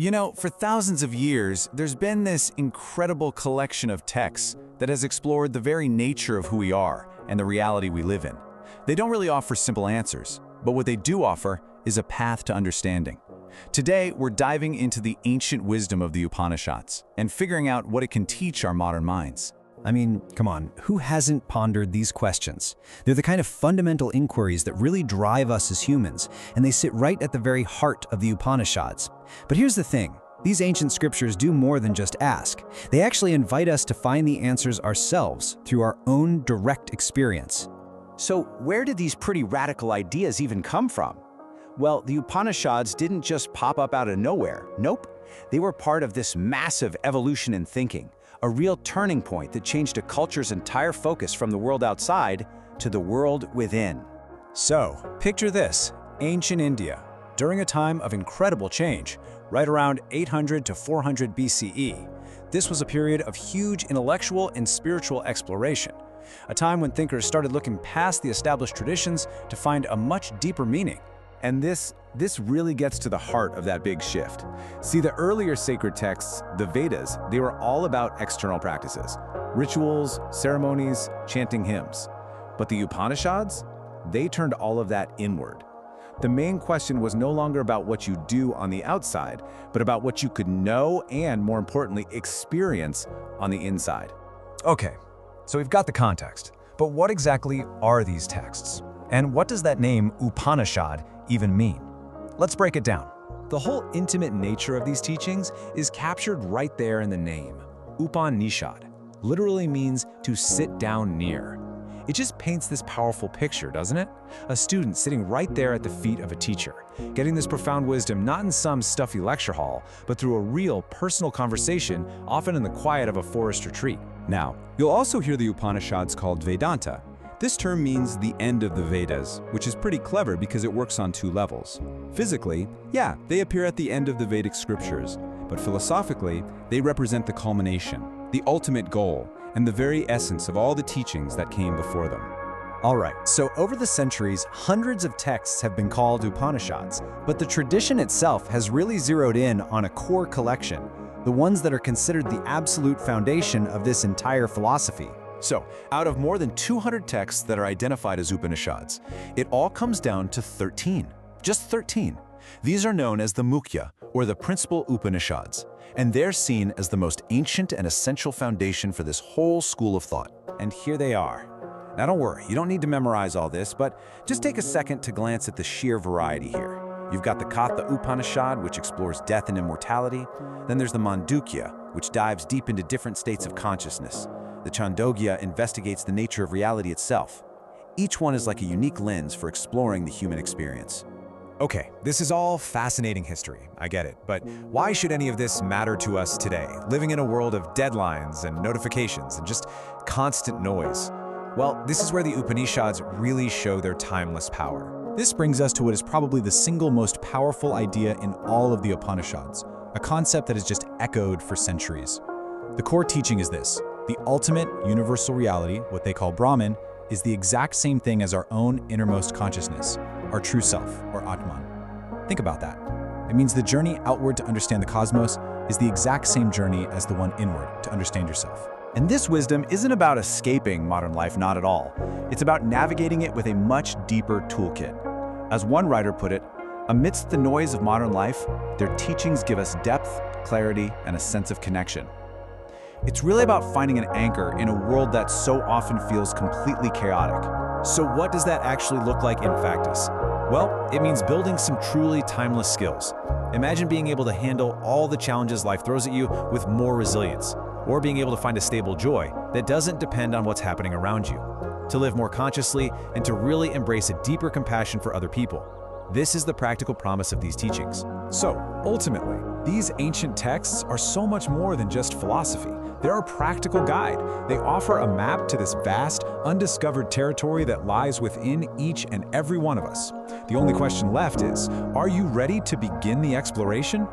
You know, for thousands of years, there's been this incredible collection of texts that has explored the very nature of who we are and the reality we live in. They don't really offer simple answers, but what they do offer is a path to understanding. Today, we're diving into the ancient wisdom of the Upanishads and figuring out what it can teach our modern minds. I mean, come on, who hasn't pondered these questions? They're the kind of fundamental inquiries that really drive us as humans, and they sit right at the very heart of the Upanishads. But here's the thing, these ancient scriptures do more than just ask. They actually invite us to find the answers ourselves through our own direct experience. So where did these pretty radical ideas even come from? Well, the Upanishads didn't just pop up out of nowhere. Nope. They were part of this massive evolution in thinking, a real turning point that changed a culture's entire focus from the world outside to the world within. So, picture this, ancient India, during a time of incredible change, right around 800 to 400 BCE. This was a period of huge intellectual and spiritual exploration, a time when thinkers started looking past the established traditions to find a much deeper meaning. And this really gets to the heart of that big shift. See, the earlier sacred texts, the Vedas, they were all about external practices, rituals, ceremonies, chanting hymns. But the Upanishads, they turned all of that inward. The main question was no longer about what you do on the outside, but about what you could know and, more importantly, experience on the inside. Okay, so we've got the context, but what exactly are these texts? And what does that name Upanishad even mean? Let's break it down. The whole intimate nature of these teachings is captured right there in the name. Upanishad literally means to sit down near. It just paints this powerful picture, doesn't it? A student sitting right there at the feet of a teacher, getting this profound wisdom not in some stuffy lecture hall, but through a real personal conversation, often in the quiet of a forest retreat. Now, you'll also hear the Upanishads called Vedanta. This term means the end of the Vedas, which is pretty clever because it works on two levels. Physically, yeah, they appear at the end of the Vedic scriptures, but philosophically, they represent the culmination, the ultimate goal, and the very essence of all the teachings that came before them. All right, so over the centuries, hundreds of texts have been called Upanishads, but the tradition itself has really zeroed in on a core collection, the ones that are considered the absolute foundation of this entire philosophy. So, out of more than 200 texts that are identified as Upanishads, it all comes down to 13. Just 13. These are known as the Mukhya, or the principal Upanishads, and they're seen as the most ancient and essential foundation for this whole school of thought. And here they are. Now don't worry, you don't need to memorize all this, but just take a second to glance at the sheer variety here. You've got the Katha Upanishad, which explores death and immortality. Then there's the Mandukya, which dives deep into different states of consciousness. The Chandogya investigates the nature of reality itself. Each one is like a unique lens for exploring the human experience. Okay, this is all fascinating history, I get it, but why should any of this matter to us today, living in a world of deadlines and notifications and just constant noise? Well, this is where the Upanishads really show their timeless power. This brings us to what is probably the single most powerful idea in all of the Upanishads, a concept that has just echoed for centuries. The core teaching is this: the ultimate universal reality, what they call Brahman, is the exact same thing as our own innermost consciousness, our true self, or Atman. Think about that. It means the journey outward to understand the cosmos is the exact same journey as the one inward to understand yourself. And this wisdom isn't about escaping modern life, not at all. It's about navigating it with a much deeper toolkit. As one writer put it, amidst the noise of modern life, their teachings give us depth, clarity, and a sense of connection. It's really about finding an anchor in a world that so often feels completely chaotic. So what does that actually look like in practice? Well, it means building some truly timeless skills. Imagine being able to handle all the challenges life throws at you with more resilience, or being able to find a stable joy that doesn't depend on what's happening around you, to live more consciously and to really embrace a deeper compassion for other people. This is the practical promise of these teachings. So, ultimately, these ancient texts are so much more than just philosophy. They're a practical guide. They offer a map to this vast, undiscovered territory that lies within each and every one of us. The only question left is, are you ready to begin the exploration?